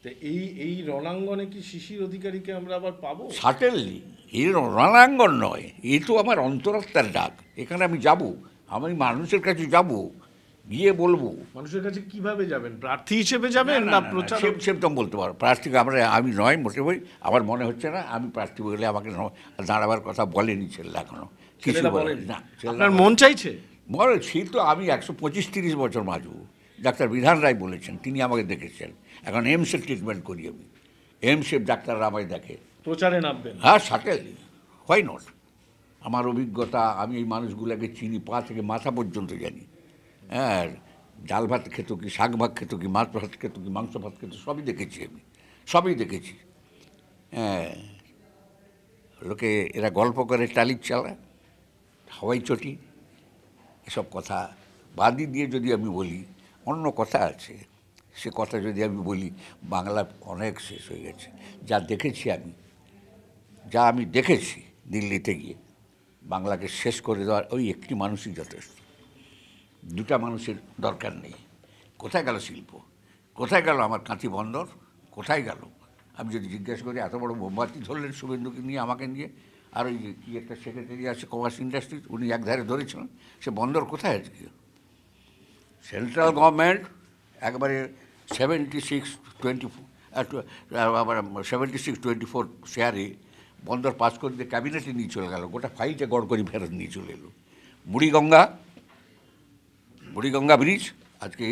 তো এই রণাঙ্গনে কি শিশির অধিকারীকে আমরা আবার পাবো? সার্টেনলি, এই রণাঙ্গন নয়, এ তো আমার অন্তরাত্মার ডাক। এখানে আমি যাব, আমি মানুষের কাছে যাব, গিয়ে বলবো। মানুষের কাছে কিভাবে যাবেন? প্রার্থী হিসেবে যাবেন না প্রচার? সেরকম বলতে পারো প্রার্থী আমি নয় মোটে বই, আমার মনে হচ্ছে না আমি প্রার্থী বলে আমাকে দাঁড়াবার কথা বলেনি ছেলেরা এখনো কিছু বলেন না। আপনার মন চাইছে? বলে ছিল তো আমি 125-30 বছর বাঁচব। ডাক্তার বিধান রায় বলেছেন, তিনি আমাকে দেখেছেন। এখন এইমসের ট্রিটমেন্ট করি আমি, এইমসের ডাক্তাররা আমায় দেখে। প্রচারে নামবেন? হ্যাঁ, সার্টেনলি, হোয়াই নট। আমার অভিজ্ঞতা, আমি এই মানুষগুলোকে চিনি, পা থেকে মাথা পর্যন্ত জানি। হ্যাঁ, ডাল ভাত খেত কি, শাক ভাত খেত কি, মাছ ভাত খেত কি, মাংস ভাত খেত, সবই দেখেছি আমি, সবই দেখেছি। হ্যাঁ, লোকে এরা গল্প করে টালির চালা, হাওয়াই চটি, এসব কথা বাদি দিয়ে যদি আমি বলি, অন্য কথা আছে। সে কথা যদি আমি বলি, বাংলা অনেক শেষ হয়ে গেছে। যা দেখেছি আমি, যা আমি দেখেছি দিল্লিতে গিয়ে, বাংলাকে শেষ করে দেওয়ার ওই একটি মানুষই যথেষ্ট। দুটা মানুষের দরকার নেই। কোথায় গেল শিল্প? কোথায় গেল আমার কাঁথি বন্দর? কোথায় গেল? আমি যদি জিজ্ঞেস করি, এত বড় মোমবাতি ধরলেন শুভেন্দুকে নিয়ে, আমাকে নিয়ে, আর ওই কি একটা সেক্রেটারি আছে কমার্স ইন্ডাস্ট্রিজ, উনি একধারে ধরেছিলেন, সে বন্দর কোথায় আজকে? সেন্ট্রাল গভর্নমেন্ট একবারে 76-24 শেয়ারে বন্দর পাস করে দিয়ে ক্যাবিনেটে নিয়ে চলে গেল, গোটা ফাইলটা গড় করে ফেরত নিয়ে চলে এলো। বুড়িগঙ্গা ব্রিজ আজকে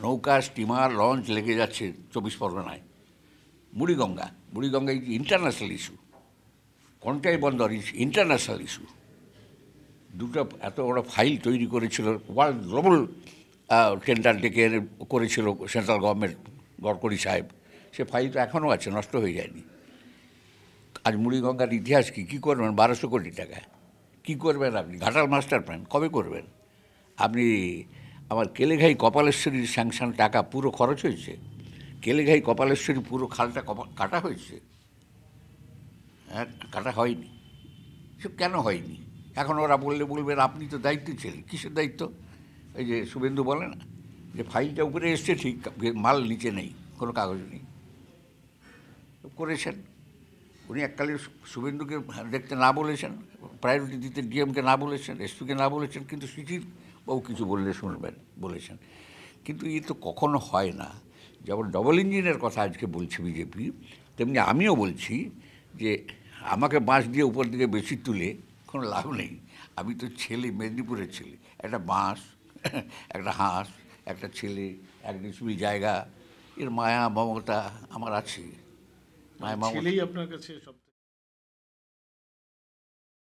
নৌকা, স্টিমার, লঞ্চ লেগে যাচ্ছে 24 পরগনায়। Buriganga is international issue. কোনটাই বন্দর ইজ ইন্টারন্যাশনাল ইস্যু। দুটো এত বড় ফাইল তৈরি করেছিল, ওয়ার্ল্ড গ্লোবাল টেন্ডার ডেকে করেছিল সেন্ট্রাল গভর্নমেন্ট, গডকরি সাহেব। সে ফাইল তো এখনও আছে, নষ্ট হয়ে যায়নি। আজ মুড়িগঙ্গার ইতিহাস কী করবেন? 1200 কোটি টাকা কী করবেন আপনি? ঘাটাল মাস্টার প্ল্যান কবে করবেন আপনি? আমার কেলেঘাই কপালেশ্বরীর স্যাংশন টাকা পুরো খরচ হয়েছে? কেলেঘাই কপালেশ্বরী পুরো খালটা কাটা হয়েছে? হ্যাঁ, কাটা হয়নি। সব কেন হয়নি? এখন ওরা বলবেন আপনি তো দায়িত্ব ছিলেন। কিসের দায়িত্ব? এই যে শুভেন্দু বলে না যে ফাইলটা উপরে এসছে ঠিক, মাল নিচে নেই, কোনো কাগজ নেই। করেছেন উনি এককালে। শুভেন্দুকে দেখতে না বলেছেন, প্রায়োরিটি দিতে ডিএমকে না বলেছেন, এসপিকে না বলেছেন, কিন্তু সুচির বাবু কিছু বললে শুনবেন বলেছেন। কিন্তু এ তো কখনো হয় না। যেমন ডবল ইঞ্জিনের কথা আজকে বলছে বিজেপি, তেমনি আমিও বলছি যে আমাকে বাঁশ দিয়ে উপর দিকে বেশি তুলে কোনো লাভ নেই। আমি তো ছেলে, মেদিনীপুরের ছেলে। একটা বাঁশ, একটা হাঁস, একটা ছেলে, এক নিচুমি জায়গা, এর মায়া মমতা আমার আছে। ছেলেই আপনার কাছে সব।